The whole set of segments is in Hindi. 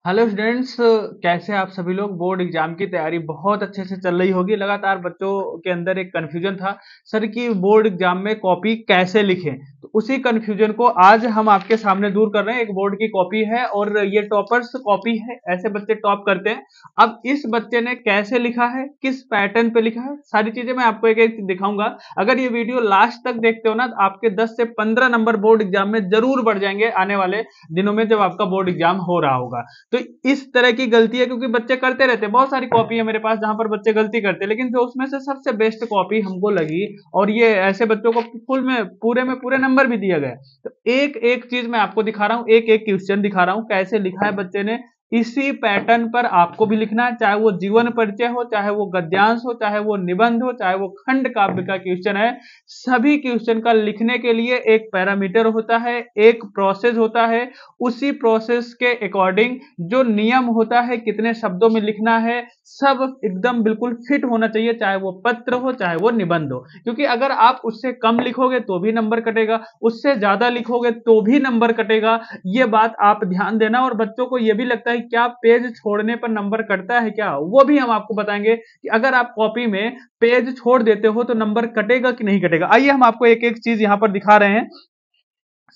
हेलो स्टूडेंट्स, कैसे आप सभी लोग। बोर्ड एग्जाम की तैयारी बहुत अच्छे से चल रही होगी। लगातार बच्चों के अंदर एक कन्फ्यूजन था सर कि बोर्ड एग्जाम में कॉपी कैसे लिखें, तो उसी कन्फ्यूजन को आज हम आपके सामने दूर कर रहे हैं। एक बोर्ड की कॉपी है और ये टॉपर्स कॉपी है, ऐसे बच्चे टॉप करते हैं। अब इस बच्चे ने कैसे लिखा है, किस पैटर्न पे लिखा है, सारी चीजें मैं आपको एक एक दिखाऊंगा। अगर ये वीडियो लास्ट तक देखते हो ना, तो आपके 10 से 15 नंबर बोर्ड एग्जाम में जरूर बढ़ जाएंगे आने वाले दिनों में जब आपका बोर्ड एग्जाम हो रहा होगा। तो इस तरह की गलती है, क्योंकि बच्चे करते रहते हैं। बहुत सारी कॉपी है मेरे पास जहां पर बच्चे गलती करते हैं, लेकिन जो उसमें से सबसे बेस्ट कॉपी हमको लगी, और ये ऐसे बच्चों को फुल में पूरे नंबर भी दिया गया। तो एक एक चीज मैं आपको दिखा रहा हूं, एक एक क्वेश्चन दिखा रहा हूं कैसे लिखा है बच्चे ने। इसी पैटर्न पर आपको भी लिखना है, चाहे वो जीवन परिचय हो, चाहे वो गद्यांश हो, चाहे वो निबंध हो, चाहे वो खंड काव्य का क्वेश्चन है। सभी क्वेश्चन का लिखने के लिए एक पैरामीटर होता है, एक प्रोसेस होता है। उसी प्रोसेस के अकॉर्डिंग जो नियम होता है, कितने शब्दों में लिखना है, सब एकदम बिल्कुल फिट होना चाहिए, चाहे वो पत्र हो चाहे वो निबंध हो। क्योंकि अगर आप उससे कम लिखोगे तो भी नंबर कटेगा, उससे ज्यादा लिखोगे तो भी नंबर कटेगा। ये बात आप ध्यान देना। और बच्चों को यह भी लगता है क्या पेज छोड़ने पर नंबर कटता है क्या, वो भी हम आपको बताएंगे कि अगर आप कॉपी में पेज छोड़ देते हो तो नंबर कटेगा कि नहीं कटेगा। आइए हम आपको एक एक चीज यहां पर दिखा रहे हैं।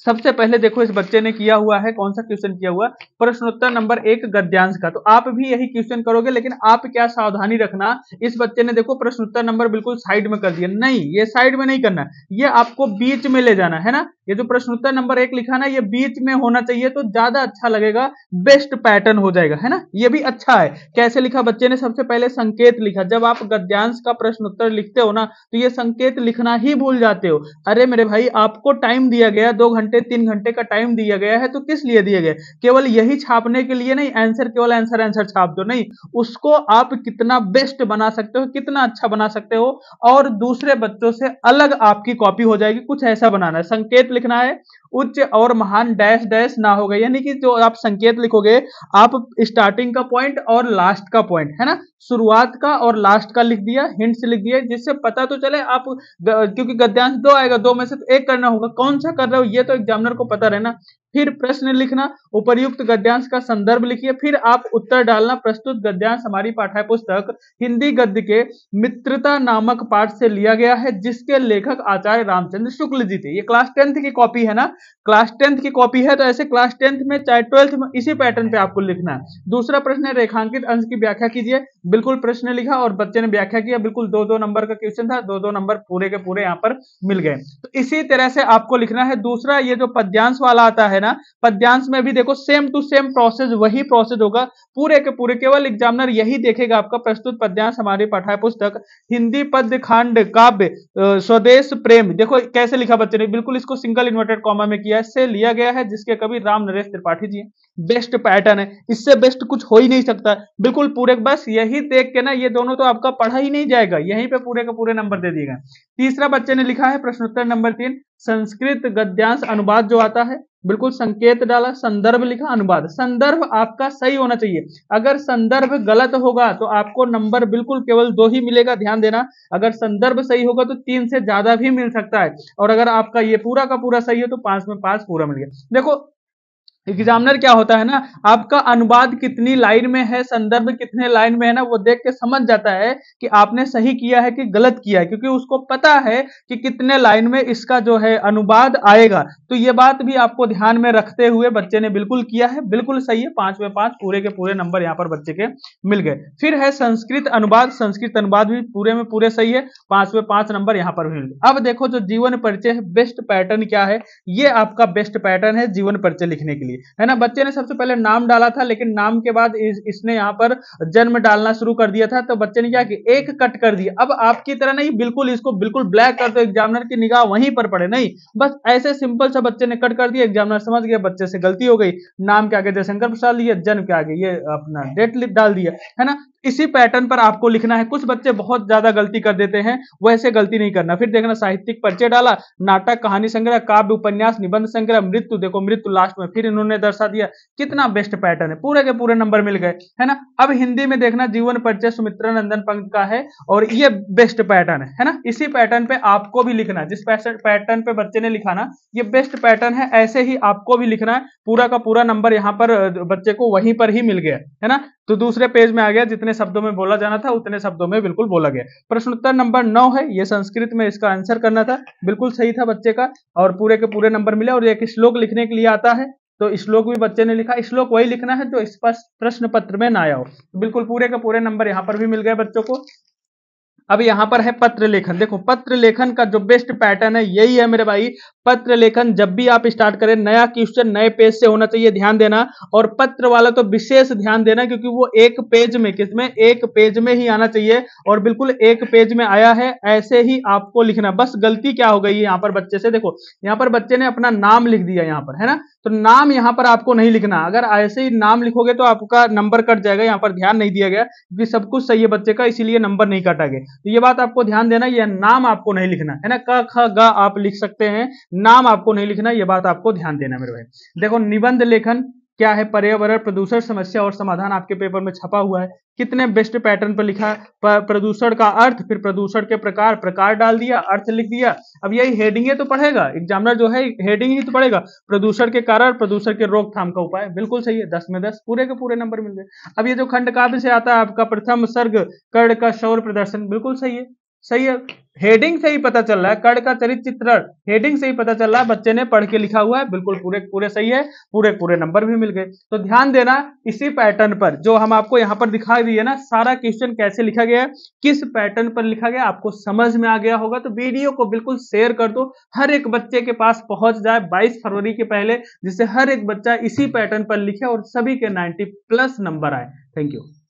सबसे पहले देखो इस बच्चे ने किया हुआ है, कौन सा क्वेश्चन किया हुआ, प्रश्नोत्तर नंबर 1 गद्यांश का। तो आप भी यही क्वेश्चन करोगे, लेकिन आप क्या सावधानी रखना, इस बच्चे ने देखो प्रश्नोत्तर नंबर बिल्कुल साइड में कर दिया। नहीं, ये साइड में नहीं करना, ये आपको बीच में ले जाना है ना। ये जो प्रश्नोत्तर नंबर 1 लिखा ना, ये बीच में होना चाहिए तो ज्यादा अच्छा लगेगा, बेस्ट पैटर्न हो जाएगा, है ना। ये भी अच्छा है। कैसे लिखा बच्चे ने, सबसे पहले संकेत लिखा। जब आप गद्यांश का प्रश्नोत्तर लिखते हो ना, तो ये संकेत लिखना ही भूल जाते हो। अरे मेरे भाई, आपको टाइम दिया गया 2 घंटे 3 घंटे का टाइम दिया गया है, तो किस लिए दिया गया, केवल यही छापने के लिए नहीं। आंसर केवल आंसर आंसर छाप दो नहीं, उसको आप कितना बेस्ट बना सकते हो, कितना अच्छा बना सकते हो, और दूसरे बच्चों से अलग आपकी कॉपी हो जाएगी। कुछ ऐसा बनाना है, संकेत लिखना है। उच्च और महान डैश डैश ना होगा, यानी कि जो आप संकेत लिखोगे, आप स्टार्टिंग का पॉइंट और लास्ट का पॉइंट, है ना, शुरुआत का और लास्ट का लिख दिया, हिंट्स लिख दिया, जिससे पता तो चले आप क्योंकि गद्यांश 2 आएगा, 2 में से तो एक करना होगा, कौन सा कर रहे हो ये तो एग्जामिनर को पता रहना। फिर प्रश्न लिखना, उपर्युक्त गद्यांश का संदर्भ लिखिए, फिर आप उत्तर डालना। प्रस्तुत गद्यांश हमारी पाठ्य पुस्तक हिंदी गद्य के मित्रता नामक पाठ से लिया गया है, जिसके लेखक आचार्य रामचंद्र शुक्ल जी थे। ये क्लास 10th की कॉपी है ना, क्लास 10th की कॉपी है, तो ऐसे क्लास 10th में चाहे 12th में इसी पैटर्न पे आपको लिखना है। दूसरा प्रश्न है, रेखांकित अंश की व्याख्या कीजिए। बिल्कुल प्रश्न लिखा और बच्चे ने व्याख्या किया। बिल्कुल 2-2 नंबर का क्वेश्चन था, 2-2 नंबर पूरे के पूरे यहाँ पर मिल गए। तो इसी तरह से आपको लिखना है। दूसरा, ये जो पद्यांश वाला आता है ना, पद्यांश में भी देखो सेम टू सेम प्रोसेस, वही प्रोसेस होगा पूरे के पूरे। केवल एग्जामिनर यही देखेगा आपका प्रस्तुत पद्यांश हमारी पाठ्य पुस्तक हिंदी पद्य खंड काव्य स्वदेश प्रेम, देखो कैसे लिखा बच्चे ने, बिल्कुल इसको सिंगल इन्वर्टेड कॉमा में किया है, से लिया गया है, जिसके कवि राम नरेश त्रिपाठी जी। बेस्ट पैटर्न है, इससे बेस्ट कुछ हो ही नहीं सकता। बिल्कुल पूरे, बस यही देख के ना, ये दोनों तो आपका पढ़ा ही नहीं जाएगा, यहीं पे पूरे के पूरे नंबर दे दिए गए। तीसरा बच्चे ने लिखा है प्रश्नोत्तर नंबर 3 संस्कृत गद्यांश अनुवाद जो आता है, बिल्कुल संकेत डाला, संदर्भ लिखा, अनुवाद। संदर्भ आपका सही होना चाहिए। अगर संदर्भ गलत होगा तो आपको नंबर बिल्कुल केवल 2 ही मिलेगा, ध्यान देना। अगर संदर्भ सही होगा तो 3 से ज्यादा भी मिल सकता है, और अगर आपका ये पूरा का पूरा सही है तो 5 में 5 पूरा मिल गया। देखो एग्जामिनर क्या होता है ना, आपका अनुवाद कितनी लाइन में है, संदर्भ कितने लाइन में है ना, वो देख के समझ जाता है कि आपने सही किया है कि गलत किया है, क्योंकि उसको पता है कि कितने लाइन में इसका जो है अनुवाद आएगा। तो ये बात भी आपको ध्यान में रखते हुए बच्चे ने बिल्कुल किया है, बिल्कुल सही है। 5 में 5 पूरे के पूरे नंबर यहाँ पर बच्चे के मिल गए। फिर है संस्कृत अनुवाद, संस्कृत अनुवाद भी पूरे में पूरे सही है, 5 में 5 नंबर यहाँ पर मिल गए। अब देखो जो जीवन परिचय है, बेस्ट पैटर्न क्या है, ये आपका बेस्ट पैटर्न है जीवन परिचय लिखने के लिए, है ना। बच्चे ने सबसे पहले नाम डाला था, लेकिन नाम के बाद इसने यहाँ पर जन्म डालना शुरू कर दिया था, तो बच्चे ने क्या किया, एक कट कर दिया। अब आपकी तरह नहीं बिल्कुल इसको बिल्कुल ब्लैक कर दो, एग्जामिनर की निगाह वहीं पर पड़े, नहीं, बस ऐसे सिंपल सा बच्चे ने कट कर दिया, एग्जामिनर समझ गया बच्चे से गलती हो गई। नाम के आगे जयशंकर प्रसाद लिया, जन्म के आगे ये अपना डेट डाल दिया, है ना। इसी पैटर्न पर आपको लिखना है। कुछ बच्चे बहुत ज्यादा गलती कर देते हैं, वैसे गलती नहीं करना। फिर देखना साहित्यिक परिचय डाला, नाटक, कहानी संग्रह, काव्य, उपन्यास, निबंध संग्रह, मृत्यु, देखो मृत्यु लास्ट में फिर इन्होंने दर्शा दिया। कितना बेस्ट पैटर्न है, पूरे के पूरे नंबर मिल गए, है ना। अब हिंदी में देखना जीवन परिचय सुमित्रा नंदन पंत का है और ये बेस्ट पैटर्न है ना। इसी पैटर्न पे आपको भी लिखना है, जिस पैटर्न पे बच्चे ने लिखा ना, ये बेस्ट पैटर्न है, ऐसे ही आपको भी लिखना है। पूरा का पूरा नंबर यहाँ पर बच्चे को वहीं पर ही मिल गया, है ना। तो दूसरे पेज में आ गया, जितने शब्दों में बोला जाना था उतने शब्दों में बिल्कुल बोला गया। प्रश्न उत्तर नंबर 9 है, ये संस्कृत में इसका आंसर करना था, बिल्कुल सही था बच्चे का, और पूरे के पूरे नंबर मिले। और एक श्लोक लिखने के लिए आता है, तो श्लोक भी बच्चे ने लिखा। श्लोक वही लिखना है जो इस प्रश्न पत्र में ना आया हो। बिल्कुल पूरे के पूरे नंबर यहाँ पर भी मिल गए बच्चों को। अब यहां पर है पत्र लेखन। देखो पत्र लेखन का जो बेस्ट पैटर्न है यही है मेरे भाई। पत्र लेखन जब भी आप स्टार्ट करें, नया क्वेश्चन नए पेज से होना चाहिए, ध्यान देना। और पत्र वाला तो विशेष ध्यान देना, क्योंकि वो एक पेज में, किसमें, एक पेज में ही आना चाहिए। और बिल्कुल एक पेज में आया है, ऐसे ही आपको लिखना। बस गलती क्या हो गई है यहाँ पर बच्चे से, देखो यहाँ पर बच्चे ने अपना नाम लिख दिया यहाँ पर, है ना। तो नाम यहाँ पर आपको नहीं लिखना। अगर ऐसे ही नाम लिखोगे तो आपका नंबर कट जाएगा। यहाँ पर ध्यान नहीं दिया गया, क्योंकि सब कुछ सही है बच्चे का, इसीलिए नंबर नहीं काटा गया। तो ये बात आपको ध्यान देना, ये नाम आपको नहीं लिखना, है ना। क ख ग आप लिख सकते हैं, नाम आपको नहीं लिखना, ये बात आपको ध्यान देना मेरे भाई। देखो निबंध लेखन क्या है, पर्यावरण प्रदूषण समस्या और समाधान आपके पेपर में छपा हुआ है। कितने बेस्ट पैटर्न पर लिखा है। प्रदूषण का अर्थ, फिर प्रदूषण के प्रकार, प्रकार डाल दिया, अर्थ लिख दिया। अब यही हेडिंग तो पढ़ेगा एग्जामिनर जो है, हेडिंग ही तो पढ़ेगा। प्रदूषण के कारण, प्रदूषण के रोकथाम का उपाय, बिल्कुल सही है, 10 में 10, पूरे के पूरे नंबर मिल गए। अब ये जो खंड काव्य से आता है आपका, प्रथम सर्ग कर्ण का शौर्य प्रदर्शन, बिल्कुल सही है, सही है। हेडिंग से ही पता चल रहा है, कर्ण का चरित्र चित्रण, हेडिंग से ही पता चल रहा है बच्चे ने पढ़ के लिखा हुआ है, बिल्कुल पूरे पूरे सही है, पूरे पूरे नंबर भी मिल गए। तो ध्यान देना इसी पैटर्न पर, जो हम आपको यहाँ पर दिखा दिए ना, सारा क्वेश्चन कैसे लिखा गया है, किस पैटर्न पर लिखा गया, आपको समझ में आ गया होगा। तो वीडियो को बिल्कुल शेयर कर दो, हर एक बच्चे के पास पहुंच जाए 22 फरवरी के पहले, जिससे हर एक बच्चा इसी पैटर्न पर लिखे और सभी के 90+ नंबर आए। Thank you.